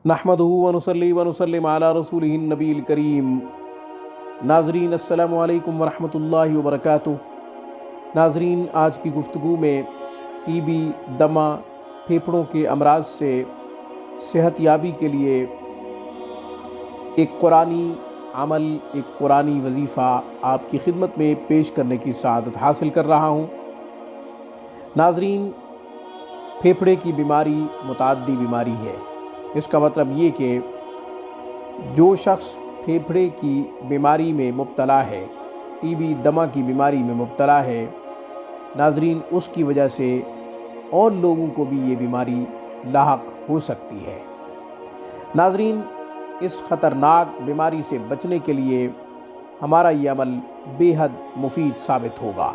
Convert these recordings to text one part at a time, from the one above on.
नहमदुहु व नुसल्ली व नुसल्लिम अला रसूलिहिन नबील करीम। नाज़रीन अस्सलामु अलैकुम व रहमतुल्लाहि व बरकातुहू। नाज़रीन, आज की गुफ्तगू में टीबी, दमा, फेफड़ों के अमराज से सेहतयाबी के लिए एक कुरानी अमल, एक कुरानी वजीफ़ा आपकी खिदमत में पेश करने की सआदत हासिल कर रहा हूँ। नाज़रीन, फेफड़े की बीमारी मुतअद्दी बीमारी है। इसका मतलब ये कि जो शख्स फेफड़े की बीमारी में मुब्तला है, टीबी, दमा की बीमारी में मुब्तला है, नाज़रीन, उसकी वजह से और लोगों को भी ये बीमारी लाहक हो सकती है। नाज़रीन, इस ख़तरनाक बीमारी से बचने के लिए हमारा ये अमल बेहद मुफीद साबित होगा।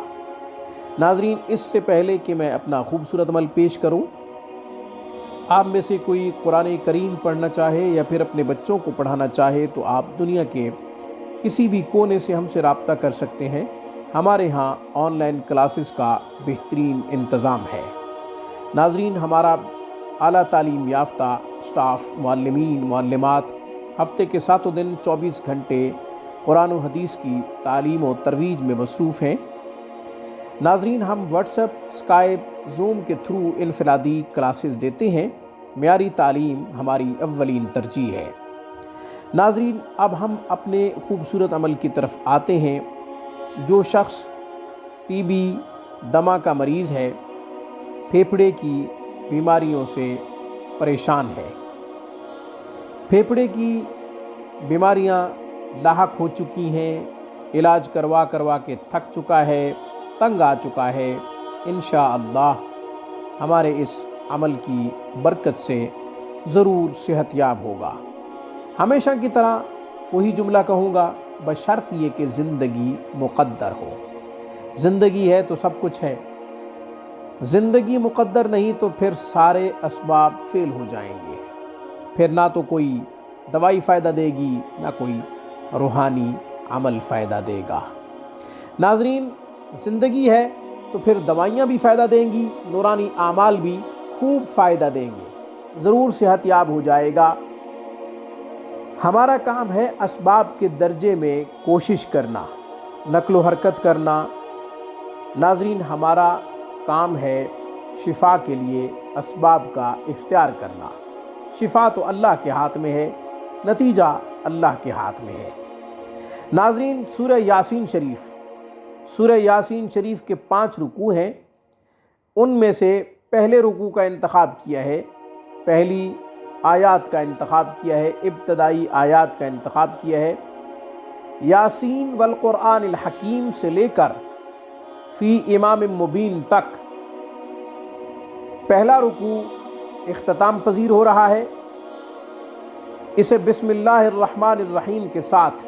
नाज़रीन, इससे पहले कि मैं अपना खूबसूरत अमल पेश करूं, आप में से कोई कुरान करीम पढ़ना चाहे या फिर अपने बच्चों को पढ़ाना चाहे तो आप दुनिया के किसी भी कोने से हमसे रब्ता कर सकते हैं। हमारे यहाँ ऑनलाइन क्लासेस का बेहतरीन इंतज़ाम है। नाज़रीन, हमारा आला तालीम याफ्ता स्टाफ, मुअल्लिमीन, मुअल्लिमात हफ्ते के 7 दिन 24 घंटे कुरान व हदीस की तालीम और तरवीज में मसरूफ़ हैं। नाज़रीन, हम व्हाट्सएप, स्काइप, ज़ूम के थ्रू इनफरादी क्लासेस देते हैं। मियारी तालीम हमारी अव्वलीन तरजीह है। नाज़रीन, अब हम अपने खूबसूरत अमल की तरफ आते हैं। जो शख्स टीबी, दमा का मरीज़ है, फेफड़े की बीमारियों से परेशान है, फेफड़े की बीमारियां लाहक हो चुकी हैं, इलाज करवा करवा के थक चुका है, तंग आ चुका है, इंशाअल्लाह हमारे इस अमल की बरकत से ज़रूर सेहतयाब होगा। हमेशा की तरह वही जुमला कहूँगा, बशर्त ये कि ज़िंदगी मुक़द्दर हो। ज़िंदगी है तो सब कुछ है, ज़िंदगी मुक़द्दर नहीं तो फिर सारे असबाब फ़ेल हो जाएंगे। फिर ना तो कोई दवाई फ़ायदा देगी, ना कोई रूहानी अमल फ़ायदा देगा। नाज़रीन, ज़िंदगी है तो फिर दवाइयाँ भी फ़ायदा देंगी, नूरानी आमाल भी खूब फ़ायदा देंगे, ज़रूर सेहतयाब हो जाएगा। हमारा काम है असबाब के दर्जे में कोशिश करना, नक्लो हरकत करना। नाज़रीन, हमारा काम है शिफा के लिए असबाब का इख्तियार करना। शिफा तो अल्लाह के हाथ में है, नतीजा अल्लाह के हाथ में है। नाज़रीन, सूरह यासीन शरीफ के 5 रुकू हैं। उनमें से पहले रुकू का इंतखाब किया है, पहली आयात का इंतखाब किया है, इब्तदाई आयात का इंतखाब किया है। यासीन वल कुरानिल हकीम से लेकर फ़ी इमाम मुबीन तक पहला रुकू इख्तिताम पजीर हो रहा है। इसे बिस्मिल्लाहिर्रहमानिर्रहीम के साथ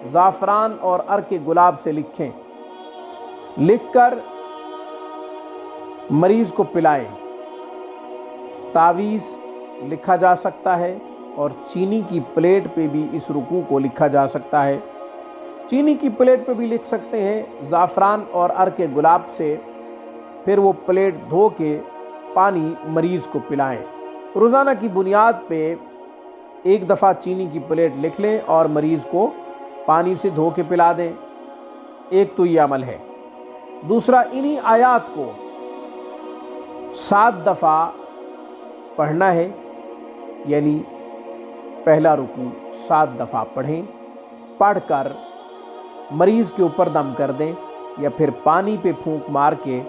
ज़ाफ़रान और अर्क गुलाब से लिखें, लिखकर मरीज़ को पिलाएं। तावीज़ लिखा जा सकता है और चीनी की प्लेट पे भी इस रुकू को लिखा जा सकता है। चीनी की प्लेट पे भी लिख सकते हैं ज़ाफ़रान और अर्क गुलाब से। फिर वो प्लेट धो के पानी मरीज़ को पिलाएं। रोज़ाना की बुनियाद पे एक दफ़ा चीनी की प्लेट लिख लें और मरीज़ को पानी से धो के पिला दें। एक तो ये अमल है। दूसरा, इन्हीं आयात को 7 दफ़ा पढ़ना है, यानी पहला रुकू 7 दफ़ा पढ़ें। पढ़कर मरीज़ के ऊपर दम कर दें या फिर पानी पे फूंक मार के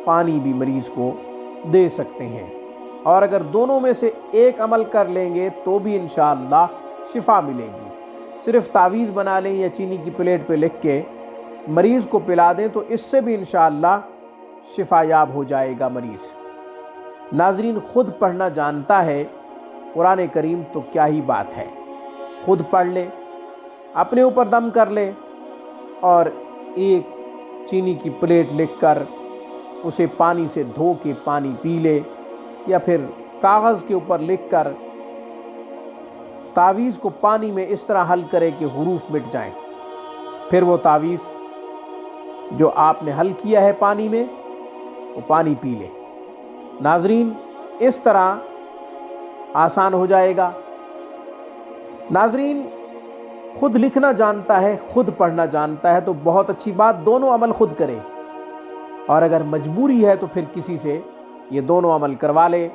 पानी भी मरीज़ को दे सकते हैं। और अगर दोनों में से एक अमल कर लेंगे तो भी इंशाअल्लाह शिफा मिलेगी। सिर्फ़ तावीज़ बना लें या चीनी की प्लेट पे लिख के मरीज़ को पिला दें तो इससे भी इंशाअल्लाह शिफायाब हो जाएगा मरीज़। नाज़रीन, ख़ुद पढ़ना जानता है कुरान करीम तो क्या ही बात है। ख़ुद पढ़ ले, अपने ऊपर दम कर ले और एक चीनी की प्लेट लिखकर उसे पानी से धो के पानी पी ले, या फिर कागज़ के ऊपर लिखकर तावीज़ को पानी में इस तरह हल करे कि हुरूफ मिट जाएं। फिर वो तावीज़ जो आपने हल किया है पानी में, वो पानी पी ले। नाज़रीन, इस तरह آسان ہو جائے گا۔ ناظرین، خود لکھنا جانتا ہے، خود پڑھنا جانتا ہے تو بہت اچھی بات، دونوں عمل خود کرے، اور اگر مجبوری ہے تو پھر کسی سے یہ دونوں عمل کروا لے۔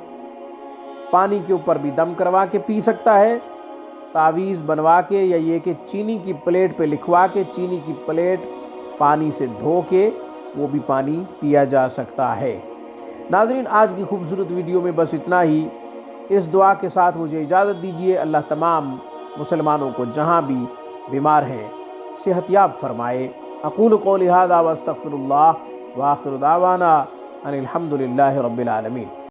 پانی کے اوپر بھی دم کروا کے پی سکتا ہے، تعویذ بنوا کے، یا یہ کہ چینی کی پلیٹ پہ لکھوا کے چینی کی پلیٹ پانی سے دھو کے وہ بھی پانی پیا جا سکتا ہے۔ ناظرین، آج کی خوبصورت ویڈیو میں بس اتنا ہی۔ اس دعا کے ساتھ مجھے اجازت دیجیے۔ اللہ تمام مسلمانوں کو جہاں بھی بیمار ہیں صحت یاب فرمائے۔ اقول قولی ھذا واستغفر اللہ، وآخر دعوانا ان الحمد للہ رب العالمین۔